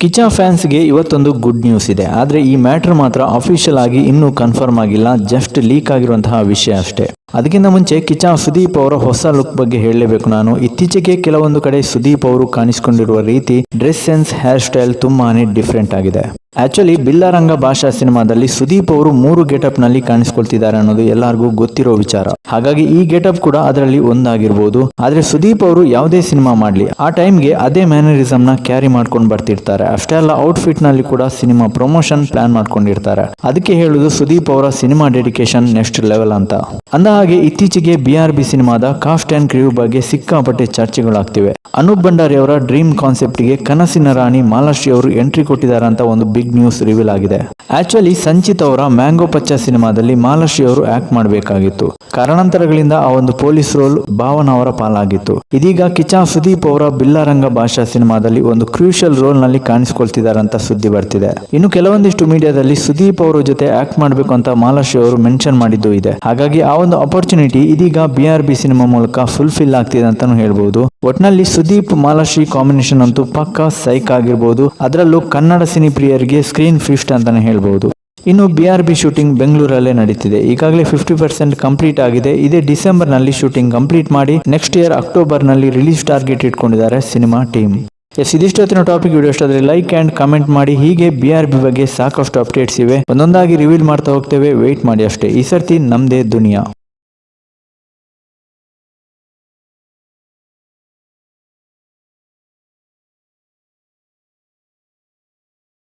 ಕಿಚ್ಚ ಫ್ಯಾನ್ಸ್ಗೆ ಇವತ್ತೊಂದು good news ಇದೆ. ಆದರೆ ಈ ಮ್ಯಾಟರ್ ಮಾತ್ರ ಅಫಿಷಿಯಲ್ ಆಗಿ ಇನ್ನೂ ಕನ್ಫರ್ಮ್ ಆಗಿಲ್ಲ, ಜಸ್ಟ್ ಲೀಕ್ ಆಗಿರುವಂತಹ ವಿಷಯ ಅಷ್ಟೇ. ಅದಕ್ಕಿಂತ ಮುಂಚೆ ಕಿಚ್ಚ ಸುದೀಪ್ ಅವರ ಹೊಸ ಲುಕ್ ಬಗ್ಗೆ ಹೇಳಲೇಬೇಕು ನಾನು. ಇತ್ತೀಚೆಗೆ ಕೆಲವೊಂದು ಕಡೆ ಸುದೀಪ್ ಅವರು ಕಾಣಿಸಿಕೊಂಡಿರುವ ರೀತಿ, ಡ್ರೆಸ್ ಸೆನ್ಸ್, ಹೇರ್ ಸ್ಟೈಲ್ ತುಂಬಾನೇ ಡಿಫ್ರೆಂಟ್ ಆಗಿದೆ. ಆಕ್ಚುಲಿ ಬಿಲ್ಲಾರಂಗ ಭಾಷಾ ಸಿನಿಮಾದಲ್ಲಿ ಸುದೀಪ್ ಅವರು 3 ಗೆಟಪ್ ನಲ್ಲಿ ಕಾಣಿಸ್ಕೊಳ್ತಿದ್ದಾರೆ ಅನ್ನೋದು ಎಲ್ಲರಿಗೂ ಗೊತ್ತಿರೋ ವಿಚಾರ. ಹಾಗಾಗಿ ಈ ಗೆಟಪ್ ಕೂಡ ಅದರಲ್ಲಿ ಒಂದಾಗಿರ್ಬೋದು. ಆದ್ರೆ ಸುದೀಪ್ ಅವರು ಯಾವುದೇ ಸಿನಿಮಾ ಮಾಡ್ಲಿ, ಆ ಟೈಮ್ಗೆ ಅದೇ ಮ್ಯಾನರಿಸಮ್ ನ ಕ್ಯಾರಿ ಮಾಡ್ಕೊಂಡು ಬರ್ತಿರ್ತಾರೆ. ಅಷ್ಟೇ ಅಲ್ಲ, ಔಟ್ಫಿಟ್ ನಲ್ಲಿ ಕೂಡ ಸಿನಿಮಾ ಪ್ರಮೋಷನ್ ಪ್ಲಾನ್ ಮಾಡ್ಕೊಂಡಿರ್ತಾರೆ. ಅದಕ್ಕೆ ಹೇಳುದು ಸುದೀಪ್ ಅವರ ಸಿನಿಮಾ ಡೆಡಿಕೇಶನ್ ನೆಕ್ಸ್ಟ್ ಲೆವೆಲ್ ಅಂತ. ಅಂದ ಹಾಗೆ ಇತ್ತೀಚೆಗೆ BRB ಸಿನಿಮಾದ ಕಾಸ್ಟ್ ಅಂಡ್ ಕ್ರಿವ್ ಬಗ್ಗೆ ಸಿಕ್ಕಾಪಟ್ಟೆ ಚರ್ಚೆಗಳಾಗ್ತಿವೆ. ಅನೂಪ್ ಭಂಡಾರಿ ಅವರ ಡ್ರೀಮ್ ಕಾನ್ಸೆಪ್ಟ್ ಗೆ ಕನಸಿನ ರಾಣಿ ಮಾಲಾಶ್ರೀ ಅವರು ಎಂಟ್ರಿ ಕೊಟ್ಟಿದ್ದಾರೆ ಅಂತ ಒಂದು ಬಿಗ್ ನ್ಯೂಸ್ ರಿವೀಲ್ ಆಗಿದೆ. ಆಕ್ಚುಲಿ ಸಂಚಿತ್ ಅವರ ಮ್ಯಾಂಗೋ ಪಚ್ಚ ಸಿನಿಮಾದಲ್ಲಿ ಮಾಲಾಶ್ರೀ ಅವರು ಆಕ್ಟ್ ಮಾಡಬೇಕಾಗಿತ್ತು. ಕಾರಣಾಂತರಗಳಿಂದ ಆ ಒಂದು ಪೊಲೀಸ್ ರೋಲ್ ಭಾವನ ಅವರ ಪಾಲಾಗಿತ್ತು. ಇದೀಗ ಕಿಚ್ಚ ಸುದೀಪ್ ಅವರ ಬಿಲ್ಲಾರಂಗ ಭಾಷಾ ಸಿನಿಮಾದಲ್ಲಿ ಒಂದು ಕ್ರೂಷಿಯಲ್ ರೋಲ್ ನಲ್ಲಿ ಕಾಣಿಸಿಕೊಳ್ತಿದ್ದಾರೆ ಅಂತ ಸುದ್ದಿ ಬರ್ತಿದೆ. ಇನ್ನು ಕೆಲವೊಂದಿಷ್ಟು ಮೀಡಿಯಾದಲ್ಲಿ ಸುದೀಪ್ ಅವರ ಜೊತೆ ಆಕ್ಟ್ ಮಾಡಬೇಕು ಅಂತ ಮಾಲಾಶ್ರೀ ಅವರು ಮೆನ್ಷನ್ ಮಾಡಿದ್ದು ಇದೆ. ಹಾಗಾಗಿ ಆ ಒಂದು ಅಪರ್ಚುನಿಟಿ ಇದೀಗ BRB ಸಿನಿಮಾ ಮೂಲಕ ಫುಲ್ಫಿಲ್ ಆಗ್ತಿದೆ ಅಂತಾನು ಹೇಳ್ಬಹುದು. ಒಟ್ನಲ್ಲಿ ಸುದೀಪ್ ಮಾಲಾಶ್ರೀ ಕಾಂಬಿನೇಷನ್ ಅಂತೂ ಪಕ್ಕಾ ಸೈಕ್ ಆಗಿರ್ಬೋದು. ಅದರಲ್ಲೂ ಕನ್ನಡ ಸಿನಿ ಪ್ರಿಯರಿಗೆ ಸ್ಕ್ರೀನ್ ಫೀಸ್ಟ್ ಅಂತಾನೆ ಹೇಳ್ಬಹುದು. ಇನ್ನು BRB ಶೂಟಿಂಗ್ ಬೆಂಗಳೂರಲ್ಲೇ ನಡೀತಿದೆ. ಈಗಾಗಲೇ 50% ಕಂಪ್ಲೀಟ್ ಆಗಿದೆ. ಇದೇ ಡಿಸೆಂಬರ್ ನಲ್ಲಿ ಶೂಟಿಂಗ್ ಕಂಪ್ಲೀಟ್ ಮಾಡಿ ನೆಕ್ಸ್ಟ್ ಇಯರ್ ಅಕ್ಟೋಬರ್ ನಲ್ಲಿ ರಿಲೀಸ್ ಟಾರ್ಗೆಟ್ ಇಟ್ಕೊಂಡಿದ್ದಾರೆ ಸಿನಿಮಾ ಟೀಮ್. ಇದಿಷ್ಟೊತ್ತಿನ ಟಾಪಿಕ್. ವಿಡಿಯೋ ಇಷ್ಟ ಆದರೆ ಲೈಕ್ ಅಂಡ್ ಕಮೆಂಟ್ ಮಾಡಿ. ಹೀಗೆ BRB ಬಗ್ಗೆ ಸಾಕಷ್ಟು ಅಪ್ಡೇಟ್ಸ್ ಇವೆ, ಒಂದೊಂದಾಗಿ ರಿವೀಲ್ ಮಾಡ್ತಾ ಹೋಗ್ತೇವೆ. ವೇಟ್ ಮಾಡಿ ಅಷ್ಟೇ. ಈ ಸರ್ತಿ ನಮ್ದೇ ದುನಿಯಾ.